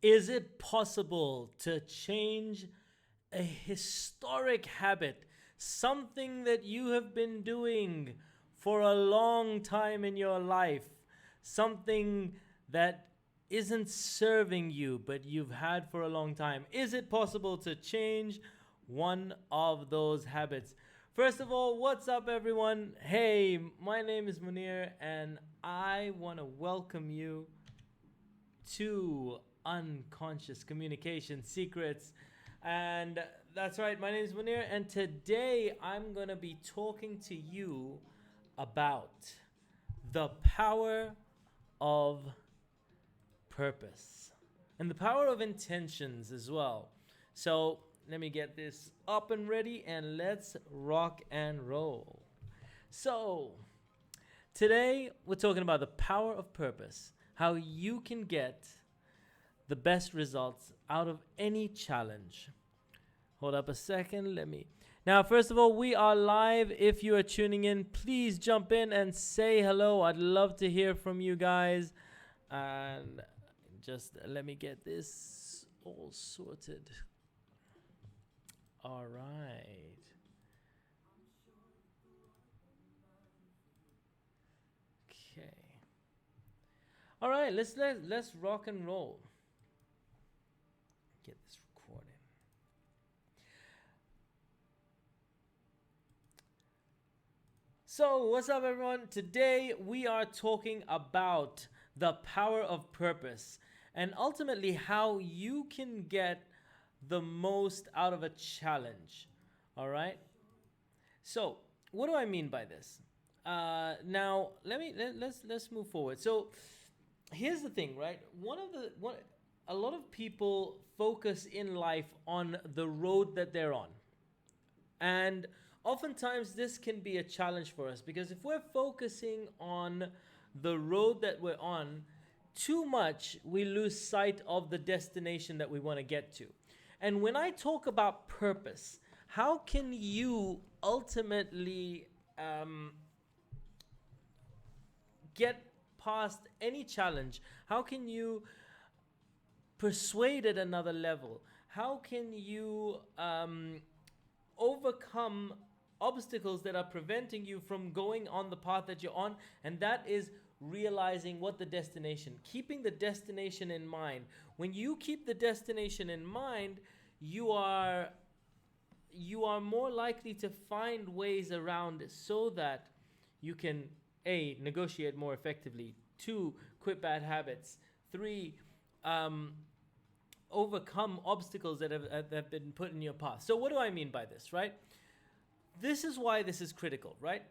Is it possible to change a historic habit, something that you have been doing for a long time in your life, something that isn't serving you but you've had for a long time? Is it possible to change one of those habits? First of all, what's up, everyone? Hey, my name is Munir, and I want to welcome you to Unconscious Communication Secrets. And that's right, my name is Munir, and today I'm going to be talking to you about the power of purpose and the power of intentions as well. So let me get this up and ready, and let's rock and roll. So today we're talking about the power of purpose, how you can get the best results out of any challenge. Hold up a second, Now, first of all, we are live. If you are tuning in, please jump in and say hello. I'd love to hear from you guys. And just let me get this all sorted. All right. Okay. All right, let's rock and roll. Get this recording. So, what's up, everyone? Today we are talking about the power of purpose and ultimately how you can get the most out of a challenge. All right. So, what do I mean by this? Now, let's move forward. So, here's the thing, right? A lot of people focus in life on the road that they're on. And oftentimes this can be a challenge for us, because if we're focusing on the road that we're on too much, we lose sight of the destination that we want to get to. And when I talk about purpose, how can you ultimately get past any challenge? How can you persuade at another level? How can you overcome obstacles that are preventing you from going on the path that you're on? And that is realizing what the destination, keeping the destination in mind. When you keep the destination in mind, you are more likely to find ways around it so that you can A, negotiate more effectively, 2, quit bad habits, 3, overcome obstacles that have been put in your path. So what do I mean by this, right? This is why this is critical, right?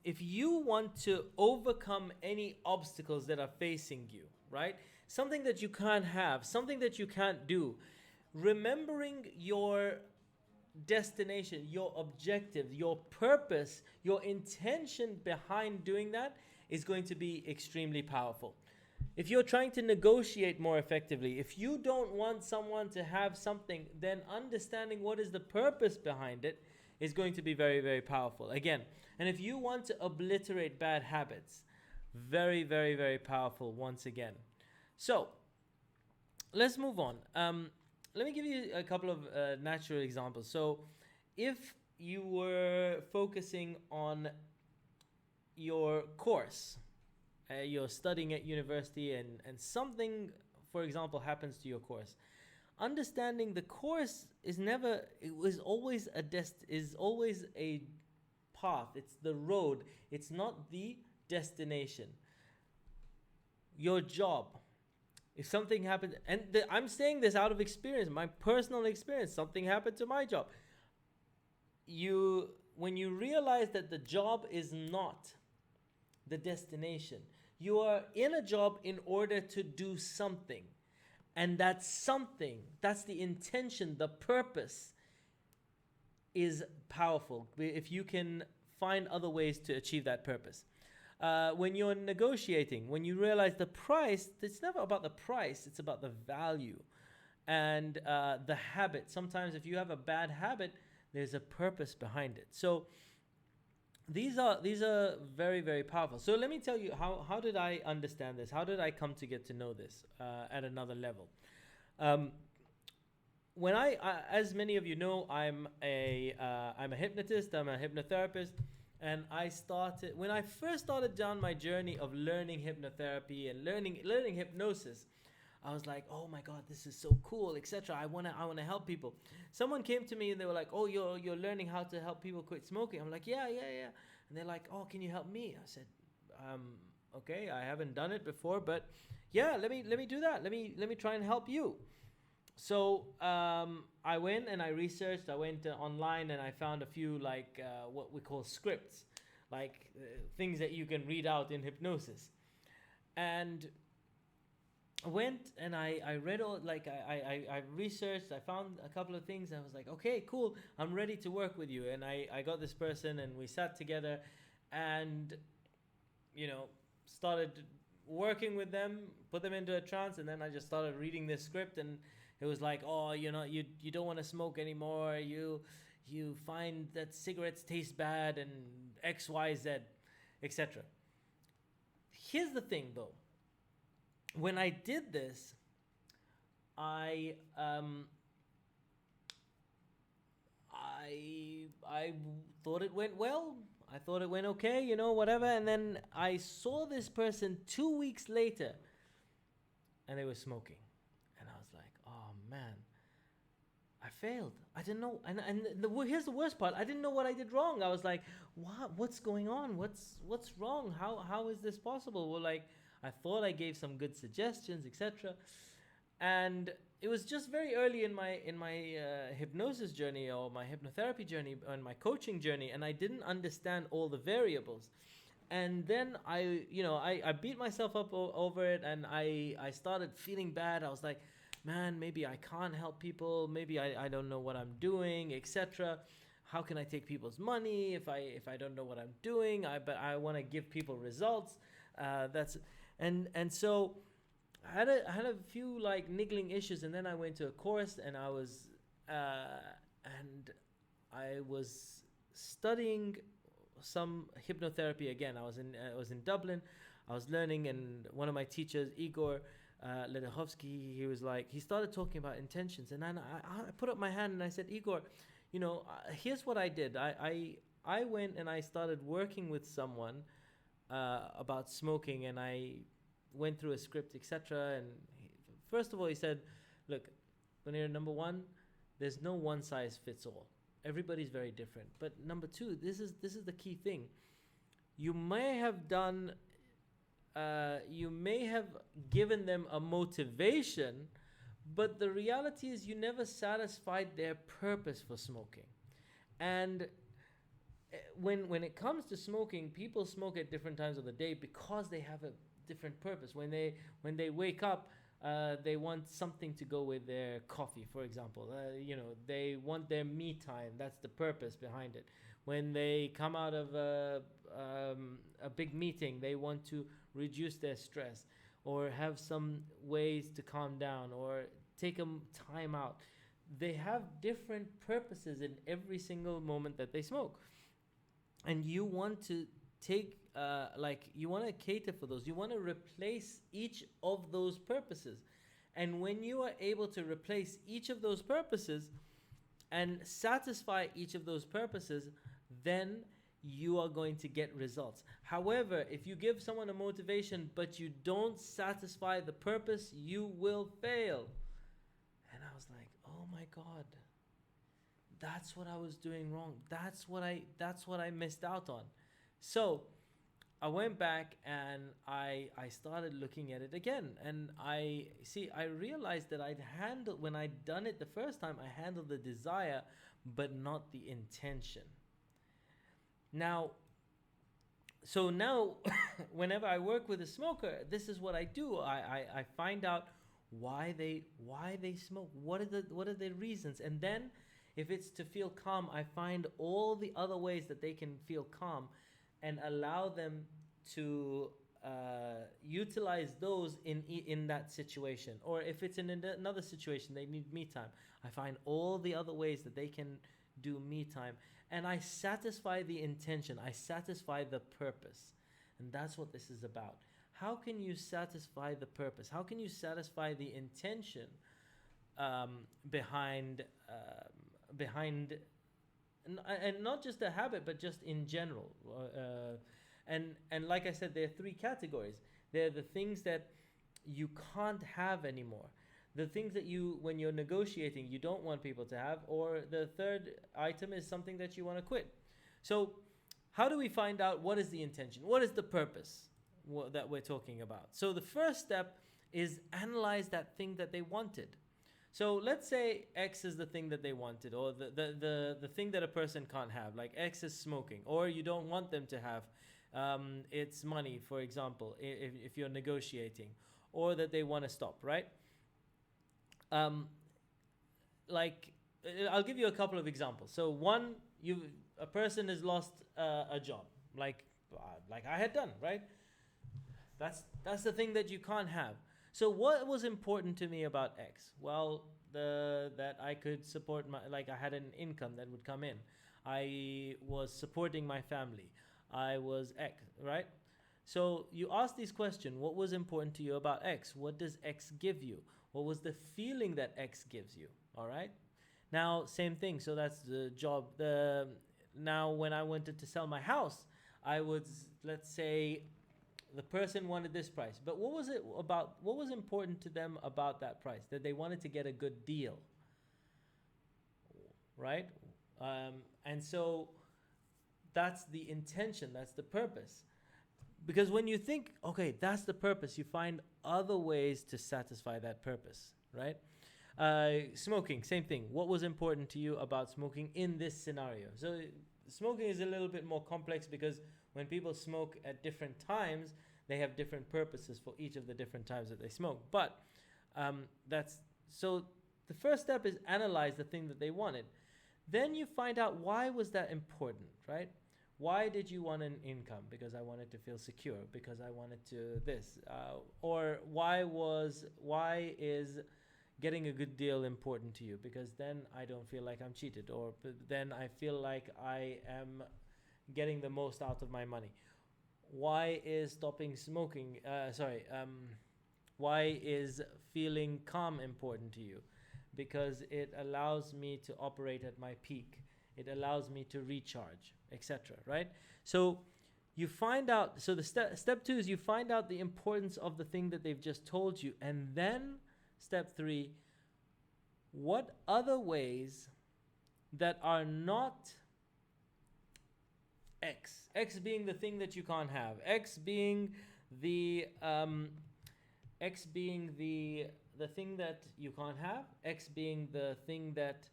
If you want to overcome any obstacles that are facing you, right? Something that you can't have, something that you can't do, remembering your destination, your objective, your purpose, your intention behind doing that is going to be extremely powerful. If you're trying to negotiate more effectively, if you don't want someone to have something, then understanding what is the purpose behind it is going to be very, very powerful. Again, and if you want to obliterate bad habits, very, very, very powerful once again. So let's move on. Let me give you a couple of natural examples. So if you were focusing on your course, you're studying at university, and something, for example, happens to your course, understanding the course is always a path. It's the road. It's not the destination. Your job. If something happened, and I'm saying this out of experience, my personal experience, something happened to my job. When you realize that the job is not the destination, you are in a job in order to do something. And that something, that's the intention, the purpose is powerful if you can find other ways to achieve that purpose. When you're negotiating, when you realize the price, it's never about the price, it's about the value and the habit. Sometimes if you have a bad habit, there's a purpose behind it. So these are very, very powerful. So let me tell you how did I understand this? How did I come to get to know this at another level? Um, as many of you know, I'm a hypnotist. I'm a hypnotherapist, and when I first started down my journey of learning hypnotherapy and learning hypnosis. I was like, oh my God, this is so cool, etc. I wanna help people. Someone came to me and they were like, oh, you're learning how to help people quit smoking. I'm like, yeah. And they're like, oh, can you help me? I said, okay, I haven't done it before, but yeah, let me do that. Let me try and help you. So I went and I researched. I went online and I found a few what we call scripts, things that you can read out in hypnosis. And I went and I read all, I researched. I found a couple of things. I was like, okay, cool. I'm ready to work with you. And I got this person and we sat together, and started working with them, put them into a trance, and then I just started reading this script, and it was like, oh, you don't want to smoke anymore. You find that cigarettes taste bad and X, Y, Z, etc. Here's the thing, though. When I did this, I thought it went well. I thought it went okay, whatever. And then I saw this person 2 weeks later, and they were smoking. And I was like, oh man, I failed. I didn't know. And here's the worst part. I didn't know what I did wrong. I was like, what's going on? What's wrong? How is this possible? Well, I thought I gave some good suggestions, etc. And it was just very early in my hypnosis journey, or my hypnotherapy journey, and my coaching journey, and I didn't understand all the variables. And then I beat myself up over it, and I started feeling bad. I was like, man, maybe I can't help people. Maybe I don't know what I'm doing, etc. How can I take people's money if I don't know what I'm doing? But I want to give people results. So I had a few niggling issues, and then I went to a course, and I was studying some hypnotherapy again. I was in Dublin. I was learning, and one of my teachers, Igor Ledachovsky, he started talking about intentions, and then I put up my hand and I said, Igor, here's what I did. I went and I started working with someone about smoking, and I went through a script, etc. And first of all, he said, look, Munir, number one, there's no one size fits all. Everybody's very different. But number two, this is the key thing. You may have given them a motivation, but the reality is you never satisfied their purpose for smoking. And when it comes to smoking, people smoke at different times of the day because they have a different purpose. When they wake up, they want something to go with their coffee, for example. They want their me time. That's the purpose behind it. When they come out of a big meeting, they want to reduce their stress, or have some ways to calm down, or take a time out. They have different purposes in every single moment that they smoke. And you want to you want to cater for those. You want to replace each of those purposes. And when you are able to replace each of those purposes and satisfy each of those purposes, then you are going to get results. However, if you give someone a motivation but you don't satisfy the purpose, you will fail. And I was like, oh my God, that's what I was doing wrong. That's what I missed out on. So I went back and I started looking at it again, and I realized that when I'd done it the first time, I handled the desire but not the intention. Now whenever I work with a smoker, this is what I do. I find out why they smoke. What are the reasons? And then if it's to feel calm, I find all the other ways that they can feel calm, and allow them to utilize those in that situation. Or if it's in another situation, they need me time, I find all the other ways that they can do me time, and I satisfy the intention, I satisfy the purpose. And that's what this is about. How can you satisfy the purpose? How can you satisfy the intention behind and not just a habit, but just in general. And like I said, there are three categories. They're the things that you can't have anymore, the things that you, when you're negotiating, you don't want people to have, or the third item is something that you want to quit. So how do we find out what is the intention? What is the purpose that we're talking about? So the first step is analyze that thing that they wanted. So let's say X is the thing that they wanted, or the thing that a person can't have, like X is smoking, or you don't want them to have. It's money, for example, if you're negotiating, or that they want to stop, right? Like, I'll give you a couple of examples. So one, a person has lost a job, like I had done, right? That's the thing that you can't have. So what was important to me about X? Well, that I could support I had an income that would come in. I was supporting my family. I was X, right? So you ask these questions. What was important to you about X? What does X give you? What was the feeling that X gives you? All right. Now, same thing. So that's the job. Now, when I wanted to sell my house, I would, let's say, the person wanted this price. But what was it about? What was important to them about that price? That they wanted to get a good deal, right? And so that's the intention. That's the purpose. Because when you think, okay, that's the purpose, you find other ways to satisfy that purpose, right? Smoking, same thing. What was important to you about smoking in this scenario? So smoking is a little bit more complex because when people smoke at different times, they have different purposes for each of the different times that they smoke. But so the first step is analyze the thing that they wanted. Then you find out, why was that important, right? Why did you want an income? Because I wanted to feel secure. Because I wanted to this. Or why is getting a good deal important to you? Because then I don't feel like I'm cheated. Or then I feel like I am getting the most out of my money. Why is stopping smoking? Why is feeling calm important to you? Because it allows me to operate at my peak. It allows me to recharge, etc. Right? So you find out. So the step 2 is you find out the importance of the thing that they've just told you, and then step 3. What other ways that are not X? X being the thing that you can't have. X being the thing that you can't have. X being the thing that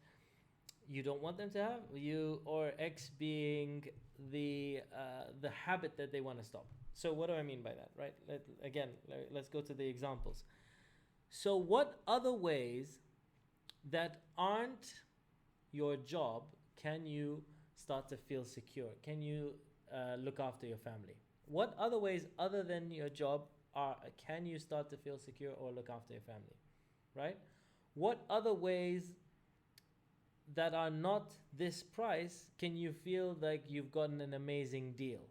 you don't want them to have, or X being the habit that they want to stop. So what do I mean by that, right? Let's go to the examples. So what other ways that aren't your job can you start to feel secure? Can you look after your family? What other ways other than your job can you start to feel secure or look after your family, right? What other ways that are not this price can you feel like you've gotten an amazing deal,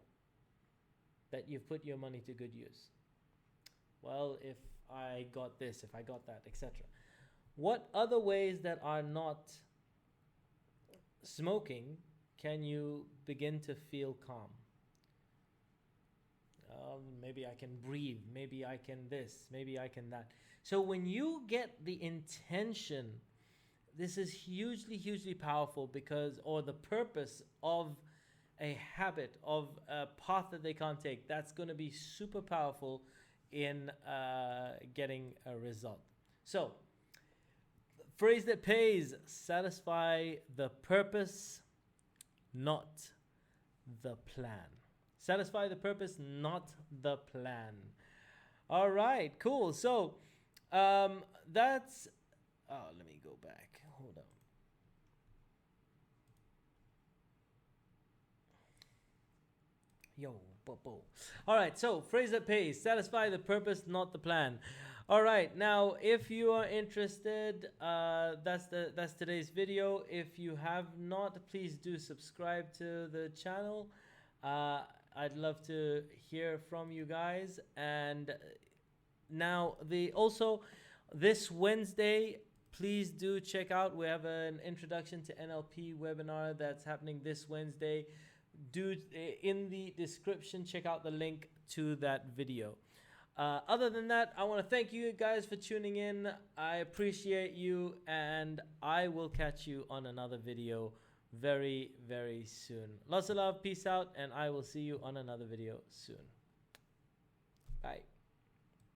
that you've put your money to good use? Well, if I got this, if I got that, etc. What other ways that are not smoking can you begin to feel calm? Maybe I can breathe, maybe I can this, maybe I can that. So when you get the intention, this is hugely powerful, or the purpose of a habit, of a path that they can't take, that's going to be super powerful in getting a result. So, phrase that pays: satisfy the purpose, not the plan. Satisfy the purpose, not the plan. All right, cool. So, that's... Oh, let me go back. Hold on. Yo, bo. All right, so phrase that pays: satisfy the purpose, not the plan. All right, now if you are interested, that's today's video. If you have not, please do subscribe to the channel. I'd love to hear from you guys. And now this Wednesday, please do check out, we have an introduction to NLP webinar that's happening this Wednesday. Do in the description, check out the link to that video. Other than that, I want to thank you guys for tuning in. I appreciate you, and I will catch you on another video very, very soon. Lots of love, peace out, and I will see you on another video soon. Bye.